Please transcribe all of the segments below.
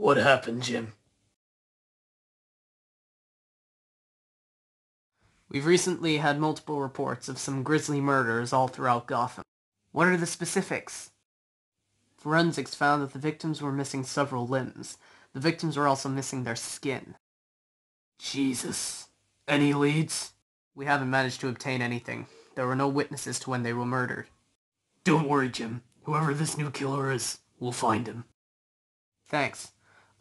What happened, Jim? We've recently had multiple reports of some grisly murders all throughout Gotham. What are the specifics? Forensics found that the victims were missing several limbs. The victims were also missing their skin. Jesus. Any leads? We haven't managed to obtain anything. There were no witnesses to when they were murdered. Don't worry, Jim. Whoever this new killer is, we'll find him. Thanks.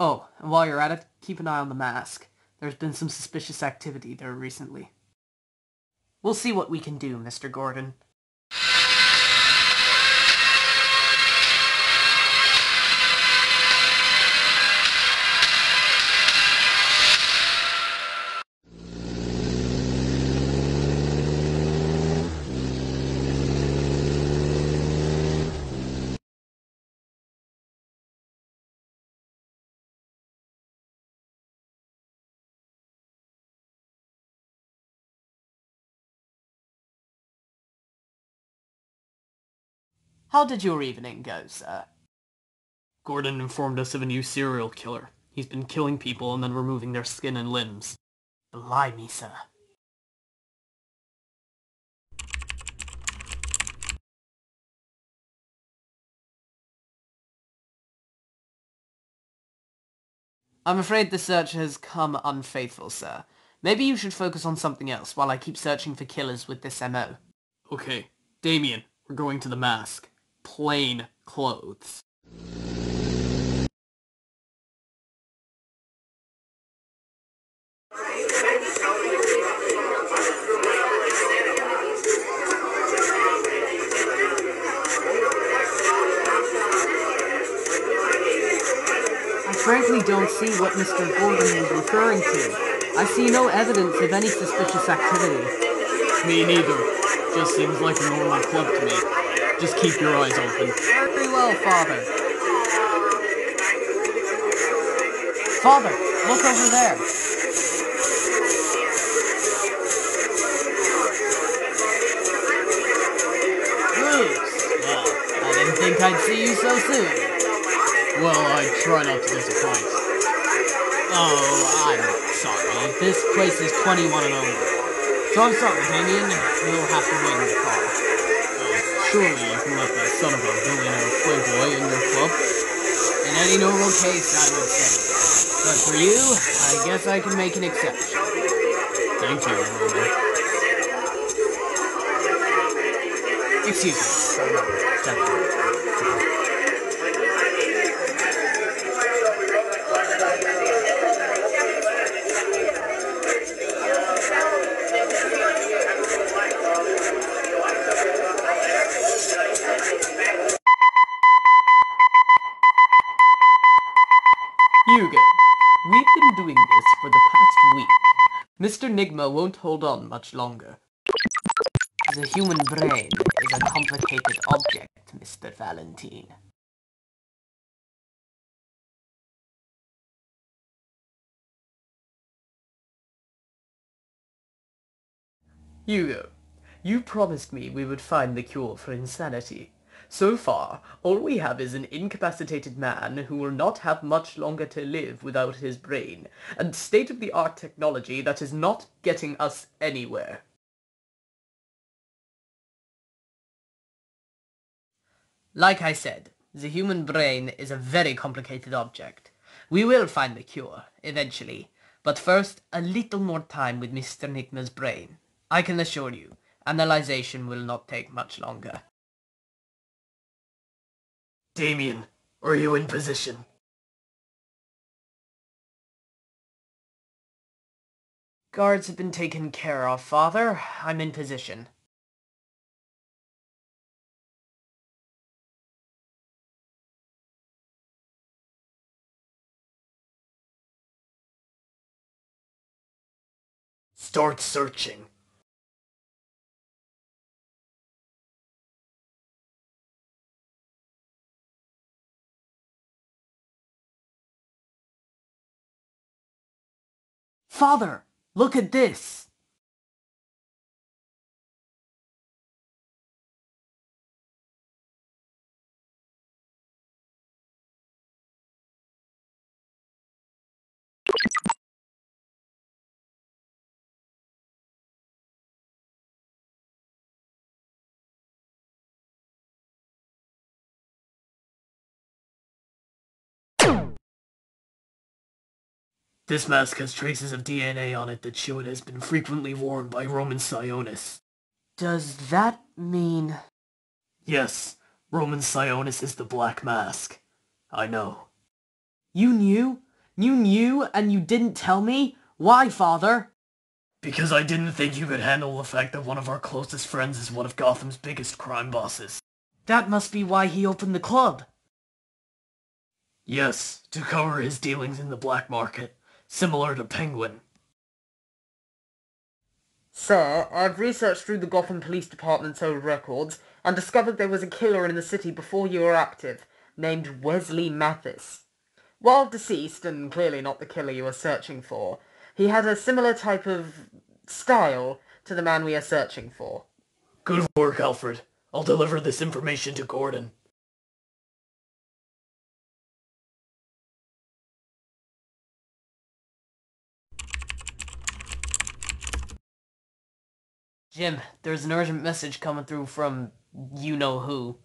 Oh, and while you're at it, keep an eye on the mask. There's been some suspicious activity there recently. We'll see what we can do, Mr. Gordon. How did your evening go, sir? Gordon informed us of a new serial killer. He's been killing people and then removing their skin and limbs. Blimey, sir. I'm afraid the search has come unfaithful, sir. Maybe you should focus on something else while I keep searching for killers with this MO. Okay, Damian, we're going to the mask. Plain clothes. I frankly don't see what Mr. Gordon is referring to. I see no evidence of any suspicious activity. Me neither. Just seems like a normal club to me. Just keep your eyes open. Very well, Father. Father, look over there. Bruce! Well, I didn't think I'd see you so soon. Well, I try not to disappoint. Oh, I'm sorry. This place is 21 and over. So I'm sorry, Damian. You'll have to wait in the car. Surely you can let that son of a billionaire playboy in your club? In any normal case, I would say. But for you, I guess I can make an exception. Thank you, Roman. Excuse me. Hugo, we've been doing this for the past week. Mr. Nigma won't hold on much longer. The human brain is a complicated object, Mr. Valentine. Hugo, you promised me we would find the cure for insanity. So far, all we have is an incapacitated man who will not have much longer to live without his brain, and state-of-the-art technology that is not getting us anywhere. Like I said, the human brain is a very complicated object. We will find the cure, eventually, but first, a little more time with Mr. Nigma's brain. I can assure you, analyzation will not take much longer. Damian, are you in position? Guards have been taken care of, Father. I'm in position. Start searching. Father, look at this! This mask has traces of DNA on it that show it has been frequently worn by Roman Sionis. Does that mean... Yes, Roman Sionis is the Black Mask. I know. You knew? You knew and you didn't tell me? Why, Father? Because I didn't think you could handle the fact that one of our closest friends is one of Gotham's biggest crime bosses. That must be why he opened the club. Yes, to cover his dealings in the black market, similar to Penguin. Sir, I've researched through the Gotham Police Department's old records and discovered there was a killer in the city before you were active, named Wesley Mathis. While deceased, and clearly not the killer you are searching for, he had a similar type of style to the man we are searching for. Good work, Alfred. I'll deliver this information to Gordon. Jim, there's an urgent message coming through from you-know-who.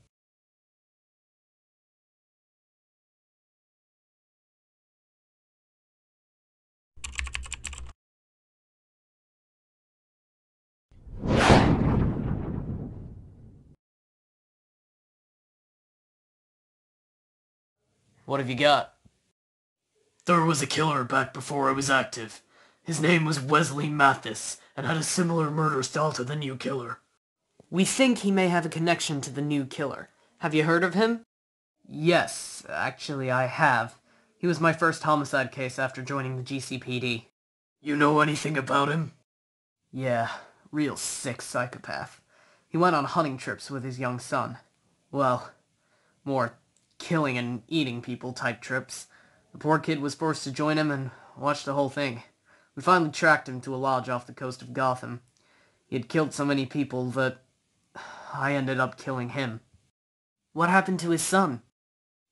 What have you got? There was a killer back before I was active. His name was Wesley Mathis, and had a similar murder style to the new killer. We think he may have a connection to the new killer. Have you heard of him? Yes, actually I have. He was my first homicide case after joining the GCPD. You know anything about him? Yeah, real sick psychopath. He went on hunting trips with his young son. Well, more killing and eating people type trips. The poor kid was forced to join him and watch the whole thing. We finally tracked him to a lodge off the coast of Gotham. He had killed so many people that I ended up killing him. What happened to his son?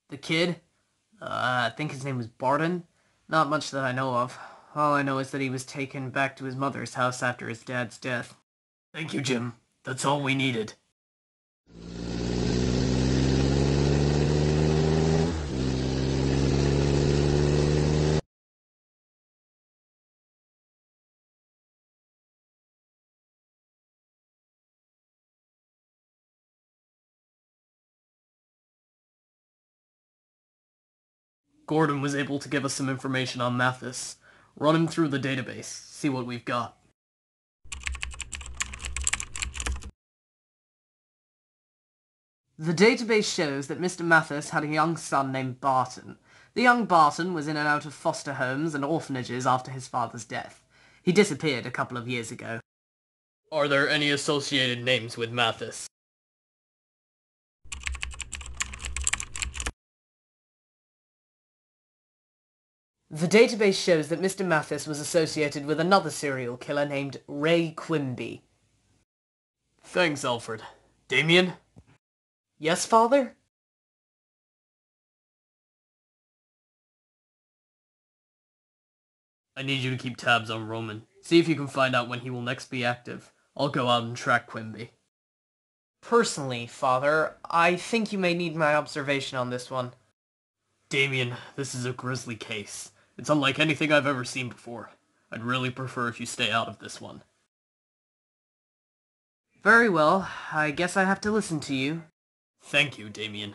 The kid? I think his name was Barton. Not much that I know of. All I know is that he was taken back to his mother's house after his dad's death. Thank you, Jim. That's all we needed. Gordon was able to give us some information on Mathis. Run him through the database, see what we've got. The database shows that Mr. Mathis had a young son named Barton. The young Barton was in and out of foster homes and orphanages after his father's death. He disappeared a couple of years ago. Are there any associated names with Mathis? The database shows that Mr. Mathis was associated with another serial killer named Ray Quimby. Thanks, Alfred. Damian? Yes, Father? I need you to keep tabs on Roman. See if you can find out when he will next be active. I'll go out and track Quimby. Personally, Father, I think you may need my observation on this one. Damian, this is a grisly case. It's unlike anything I've ever seen before. I'd really prefer if you stay out of this one. Very well. I guess I have to listen to you. Thank you, Damian.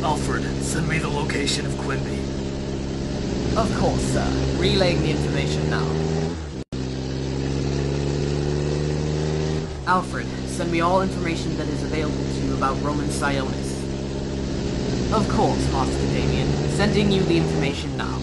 Alfred, send me the location of Quimby. Of course, sir. Relaying the information now. Alfred, send me all information that is available to you about Roman Sionis. Of course, Master Damian. Sending you the information now.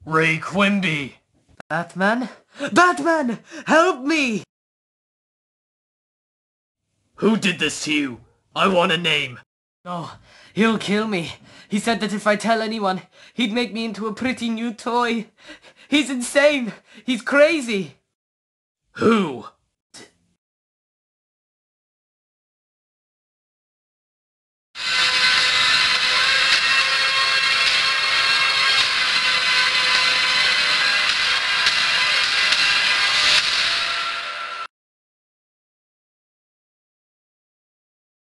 Ray Quimby! Batman? Batman! Help me! Who did this to you? I want a name. No, he'll kill me. He said that if I tell anyone, he'd make me into a pretty new toy. He's insane. He's crazy. Who?